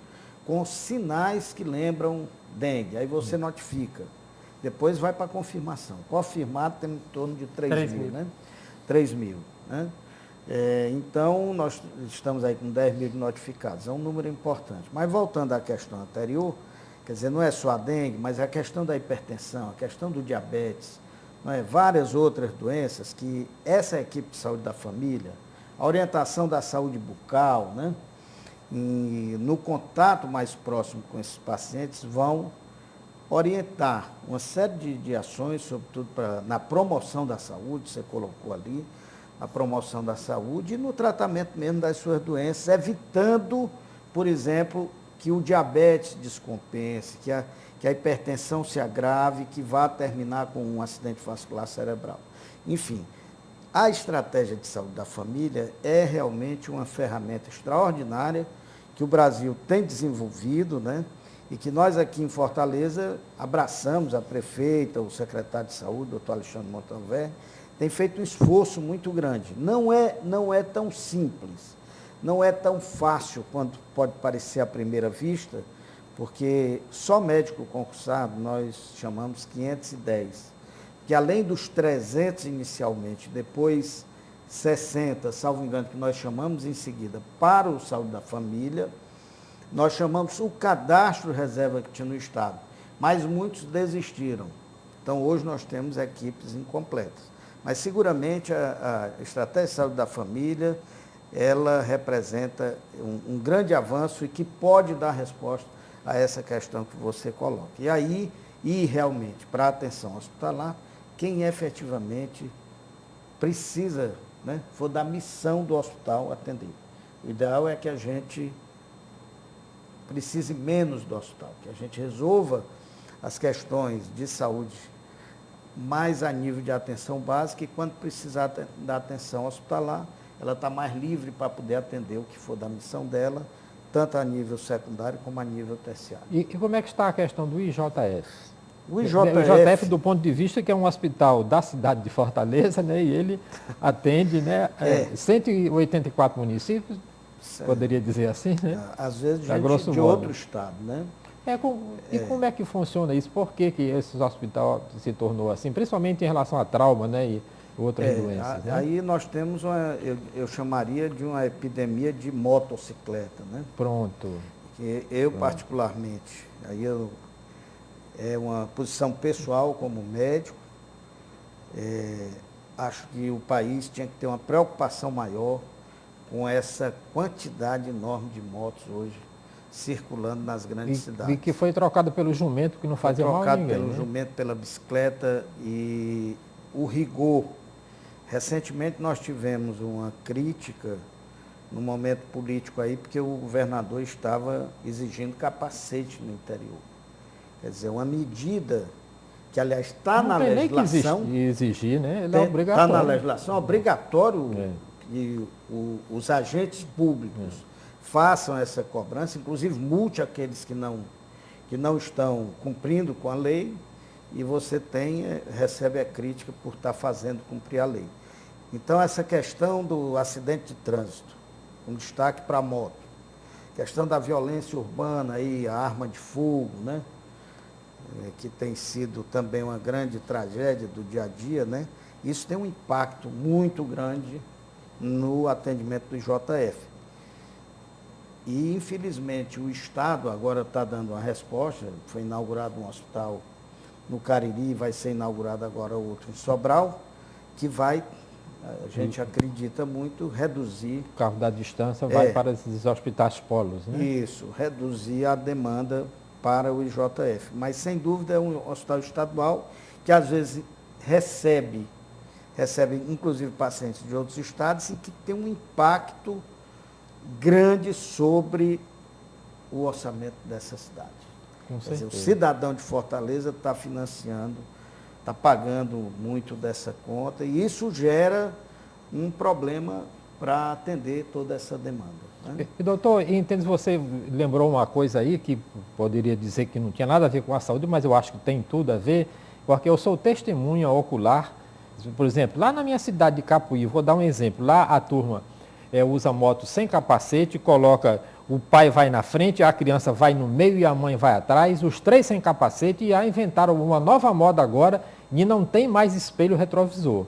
[SPEAKER 4] com sinais que lembram dengue. Aí você notifica. Depois vai para a confirmação. Confirmado tem em torno de 3 mil, né? 3 mil, né? Então, nós estamos aí com 10 mil notificados. É um número importante. Mas voltando à questão anterior, quer dizer, não é só a dengue, mas é a questão da hipertensão, a questão do diabetes, não é? Várias outras doenças que essa equipe de saúde da família, a orientação da saúde bucal, né? E no contato mais próximo com esses pacientes, vão orientar uma série de ações, sobretudo na promoção da saúde, você colocou ali, a promoção da saúde e no tratamento mesmo das suas doenças, evitando, por exemplo, que o diabetes descompense, que a hipertensão se agrave, que vá terminar com um acidente vascular cerebral. Enfim, a estratégia de saúde da família é realmente uma ferramenta extraordinária que o Brasil tem desenvolvido, né? E que nós aqui em Fortaleza abraçamos, a prefeita, o secretário de saúde, doutor Alexandre Montalver, tem feito um esforço muito grande. Não é tão simples, não é tão fácil quanto pode parecer à primeira vista, porque só médico concursado nós chamamos 510, que além dos 300 inicialmente, depois 60, salvo engano, que nós chamamos em seguida para o saúde da família, nós chamamos o cadastro reserva que tinha no Estado, mas muitos desistiram. Então, hoje nós temos equipes incompletas. Mas, seguramente, a estratégia de saúde da família, ela representa um grande avanço e que pode dar resposta a essa questão que você coloca. E aí, realmente, para a atenção hospitalar, quem efetivamente precisa, né, for da missão do hospital atender. O ideal é que a gente precise menos do hospital, que a gente resolva as questões de saúde mais a nível de atenção básica e quando precisar da atenção hospitalar, ela está mais livre para poder atender o que for da missão dela, tanto a nível secundário como a nível terciário.
[SPEAKER 2] E como é que está a questão do IJF?
[SPEAKER 4] O
[SPEAKER 2] IJF, do ponto de vista que é um hospital da cidade de Fortaleza, né, e ele atende, né, 184 municípios, poderia dizer assim, né?
[SPEAKER 4] Às vezes gente
[SPEAKER 2] grosso
[SPEAKER 4] de
[SPEAKER 2] modo.
[SPEAKER 4] outro estado, né?
[SPEAKER 2] E como é que funciona isso? Por que esse hospital se tornou assim? Principalmente em relação a trauma, né, e outras doenças. Né?
[SPEAKER 4] Aí nós temos, eu chamaria de uma epidemia de motocicleta, né?
[SPEAKER 2] Pronto.
[SPEAKER 4] Que eu particularmente, é uma posição pessoal como médico, acho que o país tinha que ter uma preocupação maior com essa quantidade enorme de motos hoje circulando nas grandes cidades.
[SPEAKER 2] E que foi trocado pelo jumento, que não fazia mal a ninguém.
[SPEAKER 4] Trocado pelo jumento, pela bicicleta e o rigor. Recentemente nós tivemos uma crítica no momento político aí, porque o governador estava exigindo capacete no interior. Quer dizer, uma medida que, aliás, está na legislação.
[SPEAKER 2] Nem que exigir, né? Ele é obrigatório.
[SPEAKER 4] Está na legislação, é obrigatório que os agentes públicos façam essa cobrança, inclusive multe aqueles que não estão cumprindo com a lei, e você recebe a crítica por estar fazendo cumprir a lei. Então, essa questão do acidente de trânsito, um destaque para a moto, questão da violência urbana, aí, a arma de fogo, né? Que tem sido também uma grande tragédia do dia a dia, né? Isso tem um impacto muito grande no atendimento do IJF. E, infelizmente, o Estado agora está dando uma resposta, foi inaugurado um hospital no Cariri, vai ser inaugurado agora outro em Sobral, que vai, a gente acredita muito, reduzir...
[SPEAKER 2] O carro da distância vai para esses hospitais polos, né? Isso,
[SPEAKER 4] reduzir a demanda para o IJF. Mas, sem dúvida, é um hospital estadual que, às vezes, recebe inclusive pacientes de outros estados e que tem um impacto grande sobre o orçamento dessa cidade.
[SPEAKER 2] Com
[SPEAKER 4] Quer dizer,
[SPEAKER 2] certeza.
[SPEAKER 4] o cidadão de Fortaleza está financiando está pagando muito dessa conta e isso gera um problema para atender toda essa demanda. Né?
[SPEAKER 2] E, doutor, entende, você lembrou uma coisa aí que poderia dizer que não tinha nada a ver com a saúde, mas eu acho que tem tudo a ver, porque eu sou testemunha ocular. Por exemplo, lá na minha cidade de Capuí, vou dar um exemplo, lá a turma usa moto sem capacete, coloca, o pai vai na frente, a criança vai no meio e a mãe vai atrás, os três sem capacete, e inventaram uma nova moda agora e não tem mais espelho retrovisor.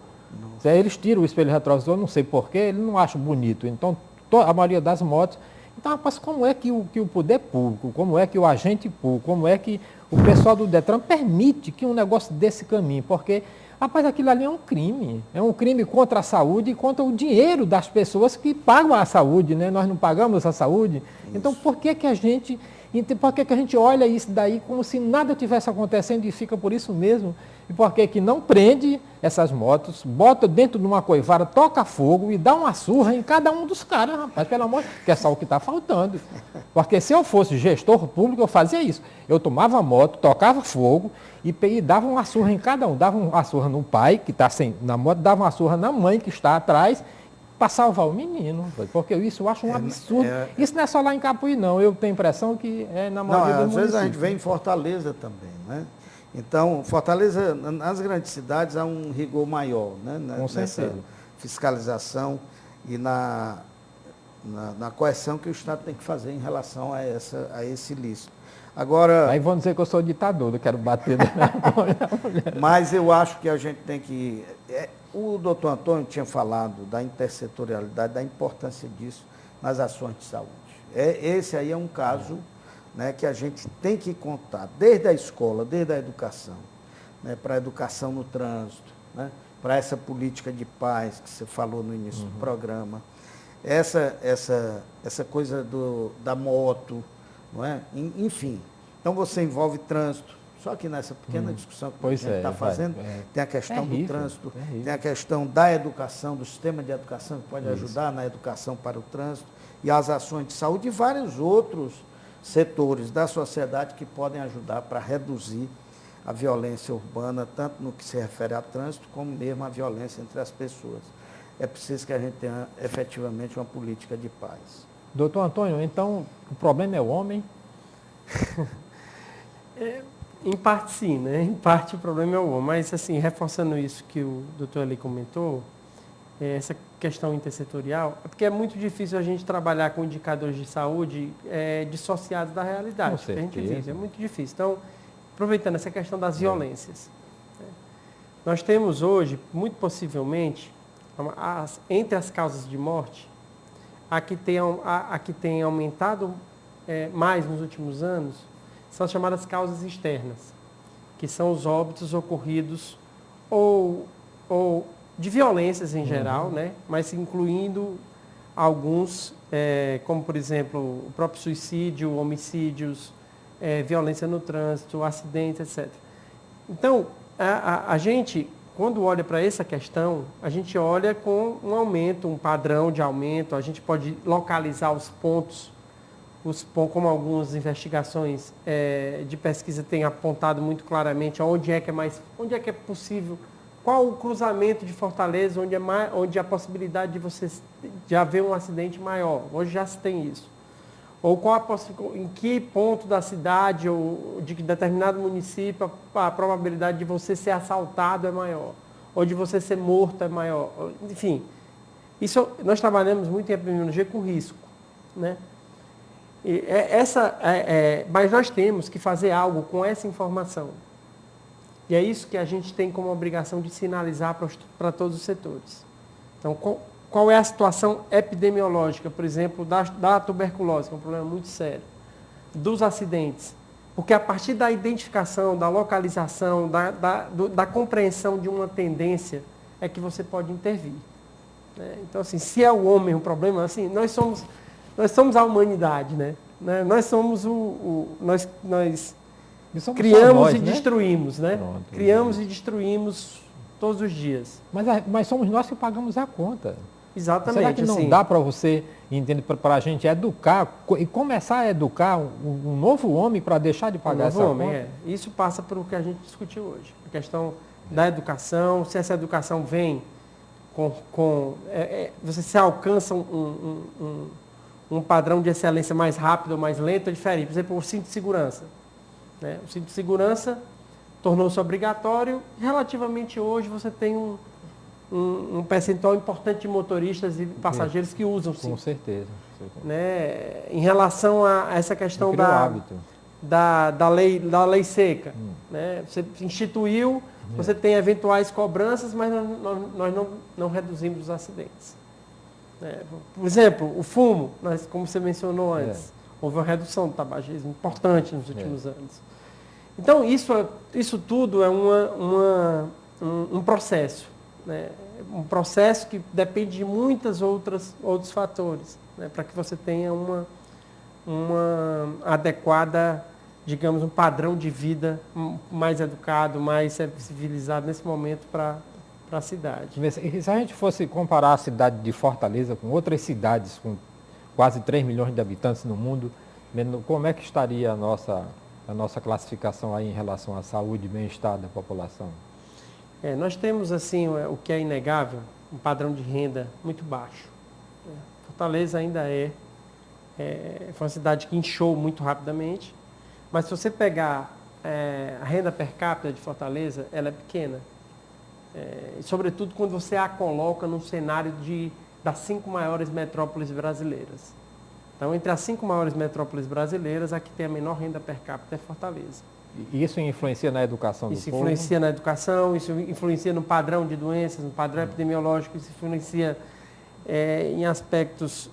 [SPEAKER 2] Eles tiram o espelho retrovisor, não sei porquê, eles não acham bonito. Então, a maioria das motos. Então, rapaz, como é que o poder público, como é que o agente público, como é que o pessoal do Detran permite que um negócio desse caminhe? Porque, rapaz, aquilo ali é um crime. É um crime contra a saúde e contra o dinheiro das pessoas que pagam a saúde, né? Nós não pagamos a saúde. Isso. Então, por que a gente olha isso daí como se nada tivesse acontecendo e fica por isso mesmo? E por que não prende essas motos, bota dentro de uma coivara, toca fogo e dá uma surra em cada um dos caras, rapaz, pelo amor de Deus, que é só o que está faltando. Porque se eu fosse gestor público, eu fazia isso. Eu tomava a moto, tocava fogo e dava uma surra em cada um. Dava uma surra no pai, que está na moto, dava uma surra na mãe, que está atrás, para salvar o menino. Porque isso eu acho um absurdo. Isso não é só lá em Capuí, não. Eu tenho a impressão que é na maioria dos municípios.
[SPEAKER 4] Às vezes a gente vê em Fortaleza também, né? Então, Fortaleza, nas grandes cidades, há um rigor maior, né? Nessa fiscalização e na coerção que o Estado tem que fazer em relação a esse ilícito. Agora,
[SPEAKER 2] aí vão dizer que eu sou ditador, eu quero bater na mulher.
[SPEAKER 4] Mas eu acho que a gente tem que... O doutor Antônio tinha falado da intersetorialidade, da importância disso nas ações de saúde. Esse aí é um caso... né, que a gente tem que contar, desde a escola, desde a educação, né, para a educação no trânsito, né, para essa política de paz que você falou no início do programa, essa coisa da moto, não é? Enfim. Então você envolve trânsito, só que nessa pequena discussão que a gente está fazendo, tem a questão do trânsito, tem a questão da educação, do sistema de educação que pode ajudar na educação para o trânsito, e as ações de saúde e vários outros setores da sociedade que podem ajudar para reduzir a violência urbana, tanto no que se refere a trânsito, como mesmo a violência entre as pessoas. É preciso que a gente tenha efetivamente uma política de paz.
[SPEAKER 2] Doutor Antônio, então o problema é o homem?
[SPEAKER 3] Em parte sim, né? Em parte o problema é o homem, mas assim, reforçando isso que o doutor ali comentou, essa questão intersetorial, é porque é muito difícil a gente trabalhar com indicadores de saúde dissociados da realidade que a gente vive, é muito difícil. Então, aproveitando essa questão das violências, nós temos hoje, muito possivelmente, entre as causas de morte, a que tem aumentado mais nos últimos anos, são as chamadas causas externas, que são os óbitos ocorridos ou de violências em geral, né? Mas incluindo alguns, como por exemplo, o próprio suicídio, homicídios, violência no trânsito, acidentes, etc. Então, a gente, quando olha para essa questão, a gente olha com um aumento, um padrão de aumento, a gente pode localizar os pontos, como algumas investigações de pesquisa têm apontado muito claramente onde é que é possível. Qual o cruzamento de Fortaleza, onde a possibilidade de haver um acidente maior? Hoje já se tem isso. Ou em que ponto da cidade ou de determinado município a probabilidade de você ser assaltado é maior? Ou de você ser morto é maior? Enfim, isso nós trabalhamos muito em epidemiologia com risco, né? Mas nós temos que fazer algo com essa informação. E é isso que a gente tem como obrigação de sinalizar para todos os setores. Então, qual é a situação epidemiológica, por exemplo, da tuberculose, que é um problema muito sério, dos acidentes? Porque a partir da identificação, da localização, da compreensão de uma tendência, é que você pode intervir. Né? Então, assim, se é o homem o problema, assim, nós somos a humanidade, né? Nós somos nós criamos e destruímos, né? Pronto, criamos e destruímos todos os dias.
[SPEAKER 2] Mas somos nós que pagamos a conta.
[SPEAKER 3] Exatamente.
[SPEAKER 2] Será que não dá para você, entender, para a gente educar e começar a educar um novo homem para deixar de pagar essa conta?
[SPEAKER 3] Isso passa pelo que a gente discutiu hoje. A questão da educação, se essa educação vem você se alcança um padrão de excelência mais rápido ou mais lento, é diferente. Por exemplo, o cinto de segurança. Né? O cinto de segurança tornou-se obrigatório. Relativamente hoje você tem um percentual importante de motoristas e passageiros que usam o cinto.
[SPEAKER 2] Com certeza.
[SPEAKER 3] Né? Em relação a essa questão
[SPEAKER 2] hábito.
[SPEAKER 3] Da lei seca. Né? Você instituiu, você tem eventuais cobranças, mas nós não reduzimos os acidentes. Por exemplo, o fumo, como você mencionou antes, houve uma redução do tabagismo importante nos últimos anos. Então, isso tudo é um processo. Né? Um processo que depende de muitos outros fatores, né? Para que você tenha uma adequada, digamos, um padrão de vida mais educado, mais civilizado nesse momento para a cidade.
[SPEAKER 2] E se a gente fosse comparar a cidade de Fortaleza com outras cidades com quase 3 milhões de habitantes no mundo, como é que estaria a nossa classificação aí em relação à saúde e bem-estar da população?
[SPEAKER 3] Nós temos, assim, o que é inegável, um padrão de renda muito baixo. Fortaleza ainda foi uma cidade que inchou muito rapidamente, mas se você pegar a renda per capita de Fortaleza, ela é pequena. E sobretudo quando você a coloca no cenário das 5 maiores metrópoles brasileiras. Então, entre as 5 maiores metrópoles brasileiras, a que tem a menor renda per capita é Fortaleza.
[SPEAKER 2] E isso influencia na educação do povo?
[SPEAKER 3] Isso influencia na educação, isso influencia no padrão de doenças, no padrão epidemiológico, isso influencia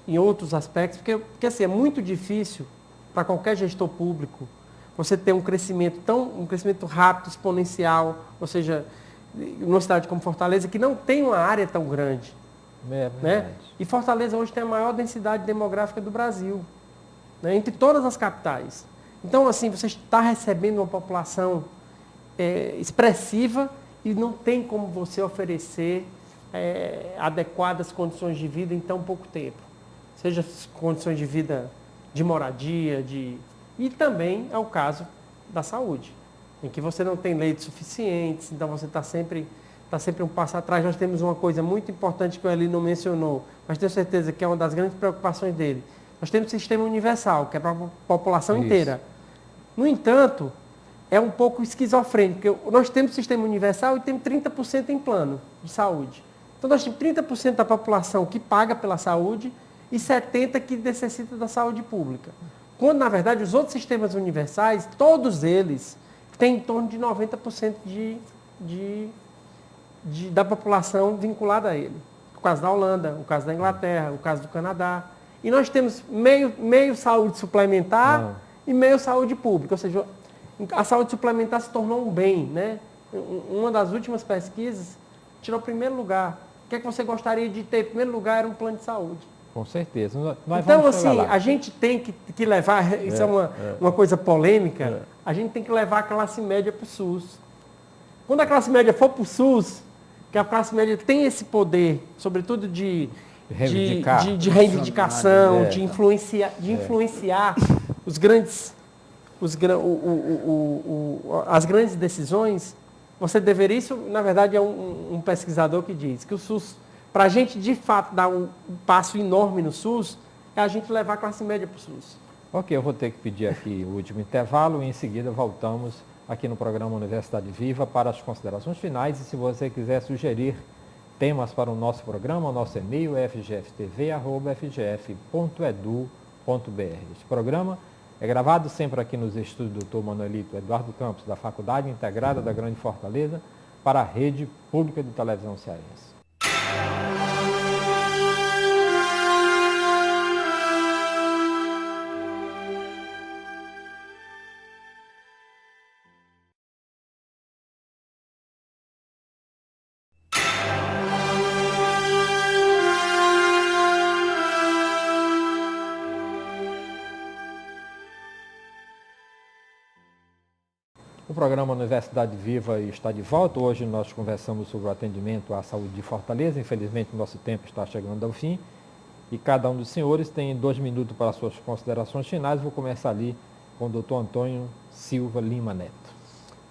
[SPEAKER 3] em outros aspectos, porque assim, é muito difícil para qualquer gestor público você ter um crescimento rápido, exponencial, ou seja, numa cidade como Fortaleza, que não tem uma área tão grande. Né? E Fortaleza hoje tem a maior densidade demográfica do Brasil, né? Entre todas as capitais. Então, assim, você está recebendo uma população expressiva e não tem como você oferecer adequadas condições de vida em tão pouco tempo. Seja condições de vida de moradia, e também é o caso da saúde, em que você não tem leitos suficientes, então você está sempre um passo atrás. Nós temos uma coisa muito importante que o Eli não mencionou, mas tenho certeza que é uma das grandes preocupações dele. Nós temos um sistema universal, que é para a população inteira. No entanto, é um pouco esquizofrênico, porque nós temos sistema universal e temos 30% em plano de saúde. Então, nós temos 30% da população que paga pela saúde e 70% que necessita da saúde pública. Quando, na verdade, os outros sistemas universais, todos eles, têm em torno de 90% da população vinculada a ele. O caso da Holanda, o caso da Inglaterra, o caso do Canadá. E nós temos meio saúde suplementar e meio saúde pública. Ou seja, a saúde suplementar se tornou um bem, né? Uma das últimas pesquisas tirou o primeiro lugar. O que é que você gostaria de ter? Em primeiro lugar era um plano de saúde.
[SPEAKER 2] Com certeza. Nós
[SPEAKER 3] então,
[SPEAKER 2] vamos
[SPEAKER 3] assim,
[SPEAKER 2] lá.
[SPEAKER 3] a gente tem que levar, isso é uma coisa polêmica, a gente tem que levar a classe média para o SUS. Quando a classe média for para o SUS, que a classe média tem esse poder, sobretudo de reivindicação, de influenciar as grandes decisões, você deveria, isso na verdade é um pesquisador que diz que o SUS, para a gente de fato dar um passo enorme no SUS, é a gente levar a classe média para o SUS.
[SPEAKER 2] Ok, eu vou ter que pedir aqui o último intervalo e em seguida voltamos aqui no programa Universidade Viva para as considerações finais. E se você quiser sugerir temas para o nosso programa, o nosso e-mail é fgftv@fgf.edu.br. Este programa é gravado sempre aqui nos estúdios do Dr. Manuelito Eduardo Campos, da Faculdade Integrada da Grande Fortaleza, para a Rede Pública de Televisão Cearense. O programa Universidade Viva está de volta. Hoje nós conversamos sobre o atendimento à saúde de Fortaleza. Infelizmente, o nosso tempo está chegando ao fim. E cada um dos senhores tem 2 minutos para suas considerações finais. Vou começar ali com o doutor Antônio Silva Lima Neto.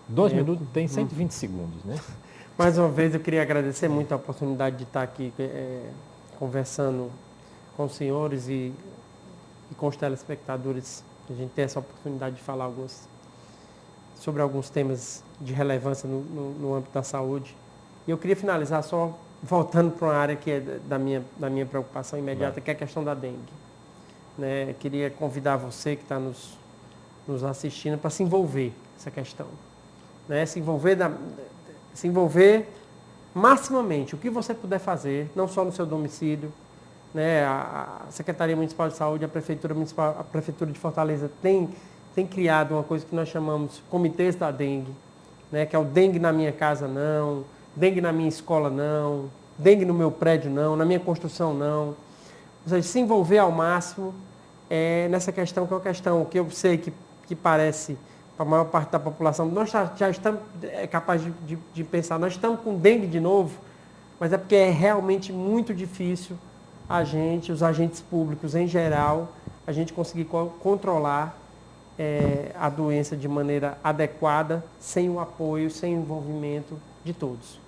[SPEAKER 2] 2 minutos tem 120 segundos, né?
[SPEAKER 3] Mais uma vez eu queria agradecer muito a oportunidade de estar aqui conversando com os senhores e com os telespectadores. A gente tem essa oportunidade de falar sobre alguns temas de relevância no âmbito da saúde. E eu queria finalizar só voltando para uma área que é da minha preocupação imediata, que é a questão da dengue. Né? Queria convidar você que está nos assistindo para se envolver nessa questão. Né? Se envolver maximamente, o que você puder fazer, não só no seu domicílio. Né? A Secretaria Municipal de Saúde, a Prefeitura de Fortaleza tem criado uma coisa que nós chamamos Comitês da Dengue, né? Que é o dengue na minha casa não, dengue na minha escola não, dengue no meu prédio não, na minha construção não. Ou seja, se envolver ao máximo nessa questão, que é uma questão que eu sei que parece para a maior parte da população. Nós já estamos capazes de pensar, nós estamos com dengue de novo, mas é porque é realmente muito difícil os agentes públicos em geral, a gente conseguir controlar a doença de maneira adequada, sem o apoio, sem o envolvimento de todos.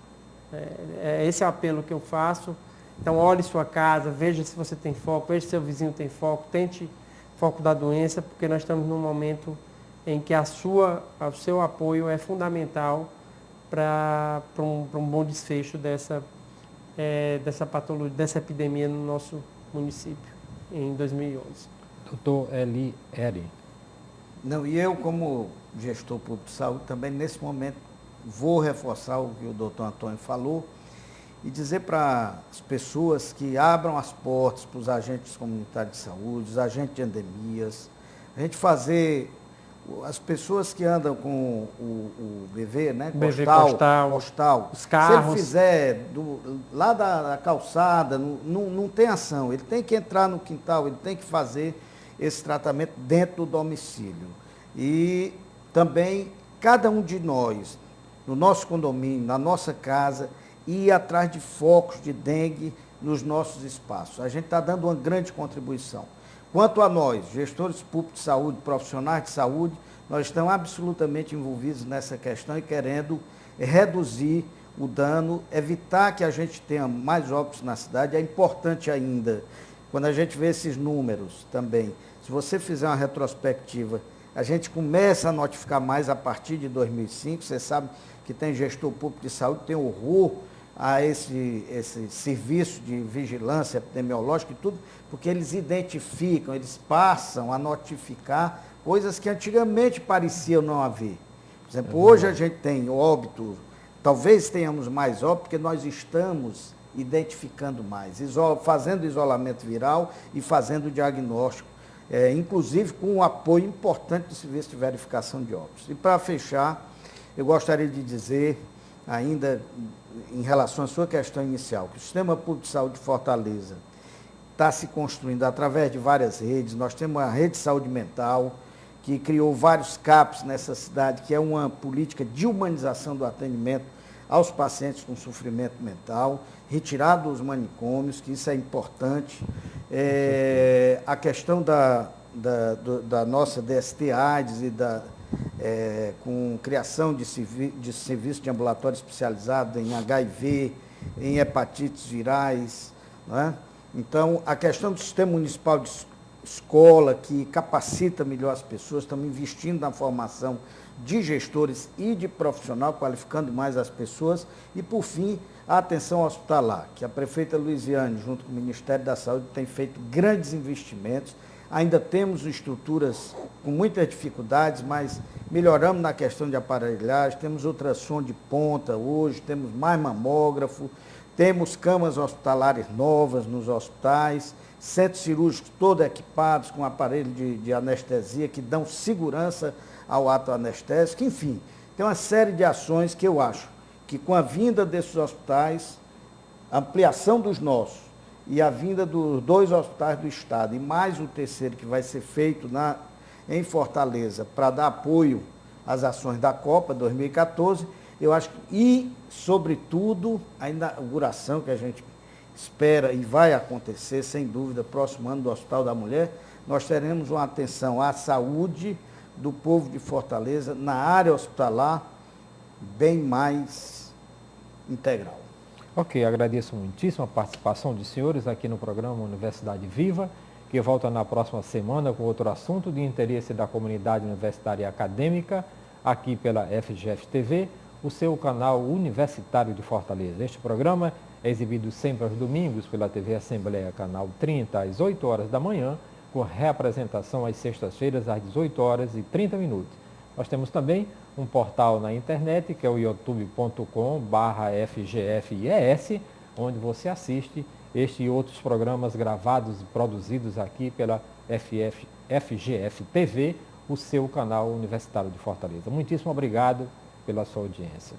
[SPEAKER 3] Esse é o apelo que eu faço. Então, olhe sua casa, veja se você tem foco, veja se seu vizinho tem foco, tente foco da doença, porque nós estamos num momento em que o seu apoio é fundamental para um bom desfecho dessa patologia, dessa epidemia no nosso município, em 2011.
[SPEAKER 2] Doutor Eli Eri.
[SPEAKER 4] Não, e eu, como gestor público de saúde, também nesse momento vou reforçar o que o doutor Antônio falou e dizer para as pessoas que abram as portas para os agentes comunitários de saúde, os agentes de endemias, a gente fazer, as pessoas que andam com o BV, né? Postal,
[SPEAKER 3] os carros.
[SPEAKER 4] Se ele fizer lá da calçada, não tem ação, ele tem que entrar no quintal, ele tem que fazer esse tratamento dentro do domicílio. E também cada um de nós, no nosso condomínio, na nossa casa, ir atrás de focos de dengue nos nossos espaços. A gente está dando uma grande contribuição. Quanto a nós, gestores públicos de saúde, profissionais de saúde, nós estamos absolutamente envolvidos nessa questão e querendo reduzir o dano, evitar que a gente tenha mais óbitos na cidade. É importante ainda, quando a gente vê esses números também, se você fizer uma retrospectiva, a gente começa a notificar mais a partir de 2005, você sabe que tem gestor público de saúde, tem horror a esse serviço de vigilância epidemiológica e tudo, porque eles identificam, eles passam a notificar coisas que antigamente pareciam não haver. Por exemplo, hoje a gente tem óbito, talvez tenhamos mais óbito, porque nós estamos identificando mais, fazendo isolamento viral e fazendo diagnóstico, inclusive com um apoio importante do serviço de verificação de óbitos. E para fechar, eu gostaria de dizer, ainda em relação à sua questão inicial, que o Sistema Público de Saúde de Fortaleza está se construindo através de várias redes. Nós temos a Rede de Saúde Mental, que criou vários CAPs nessa cidade, que é uma política de humanização do atendimento aos pacientes com sofrimento mental, retirado dos manicômios, que isso é importante. A questão da nossa DST-AIDS e com criação de serviço de ambulatório especializado em HIV, em hepatites virais, né? Então, a questão do Sistema Municipal de Escola, que capacita melhor as pessoas, estamos investindo na formação de gestores e de profissional, qualificando mais as pessoas. E, por fim, a atenção hospitalar, que a prefeita Luiziane, junto com o Ministério da Saúde, tem feito grandes investimentos. Ainda temos estruturas com muitas dificuldades, mas melhoramos na questão de aparelhagem, temos ultrassom de ponta hoje, temos mais mamógrafo, temos camas hospitalares novas nos hospitais, centros cirúrgicos todos equipados com aparelho de anestesia que dão segurança ao ato anestésico. Enfim, tem uma série de ações que eu acho que com a vinda desses hospitais, ampliação dos nossos e a vinda dos 2 hospitais do Estado e mais o terceiro que vai ser feito em Fortaleza para dar apoio às ações da Copa 2014, eu acho que, e, sobretudo, a inauguração que a gente espera e vai acontecer, sem dúvida, próximo ano do Hospital da Mulher, nós teremos uma atenção à saúde do povo de Fortaleza na área hospitalar bem mais integral.
[SPEAKER 2] Ok, agradeço muitíssimo a participação dos senhores aqui no programa Universidade Viva, que volta na próxima semana com outro assunto de interesse da comunidade universitária e acadêmica, aqui pela FGF TV, o seu canal universitário de Fortaleza. Este programa é exibido sempre aos domingos pela TV Assembleia, canal 30, às 8 horas da manhã, com reapresentação às sextas-feiras, às 18 horas e 30 minutos. Nós temos também um portal na internet, que é o youtube.com/FGFIES, onde você assiste este e outros programas gravados e produzidos aqui pela FGF TV, o seu canal universitário de Fortaleza. Muitíssimo obrigado pela sua audiência.